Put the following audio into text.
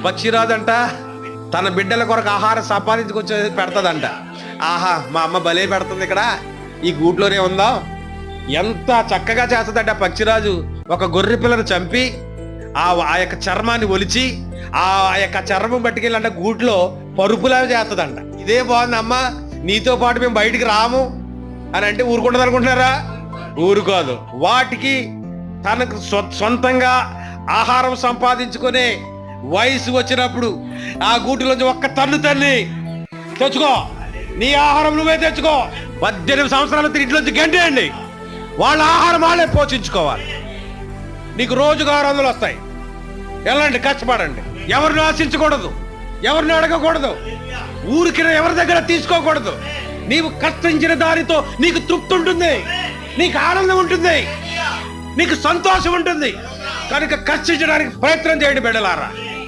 పక్షిరాజంట తన బిడ్డల కొరకు ఆహారం సంపాదించుకొచ్చి పెడతదంట. ఆహా, మా అమ్మ భలే పెడుతుంది, ఇక్కడ ఈ గూట్లోనే ఉందాం. ఎంత చక్కగా చేస్తుందంట పక్షిరాజు. ఒక గొర్రె పిల్లను చంపి ఆ యొక్క చర్మాన్ని ఒలిచి ఆ యొక్క చర్మం పట్టుకెళ్ళంట గూట్లో పరుపులా చేస్తుందంట. ఇదే బాగుంది అమ్మ, నీతో పాటు మేము బయటికి రాము అని అంటే ఊరుకుంటుంది అనుకుంటున్నారా? ఊరుకోదు. వాటికి తనకు సొంతంగా ఆహారం సంపాదించుకునే వయసు వచ్చినప్పుడు ఆ గూటిలోంచి ఒక్క తల్లి తెచ్చుకో, నీ ఆహారం నువ్వే తెచ్చుకో. 18 సంవత్సరాల ఇంట్లోంచి గంటేయండి, వాళ్ళ ఆహారం వాళ్ళే పోషించుకోవాలి. నీకు రోజుకు 600 వస్తాయి. వెళ్ళండి, కష్టపడండి. ఎవరిని ఆశించకూడదు, ఎవరిని అడగకూడదు, ఊరికి ఎవరి దగ్గర తీసుకోకూడదు. నీవు కష్టించిన దానితో నీకు తృప్తి ఉంటుంది, నీకు ఆనందం ఉంటుంది, నీకు సంతోషం ఉంటుంది. కనుక కష్టించడానికి ప్రయత్నం చేయండి బిడ్డలారా.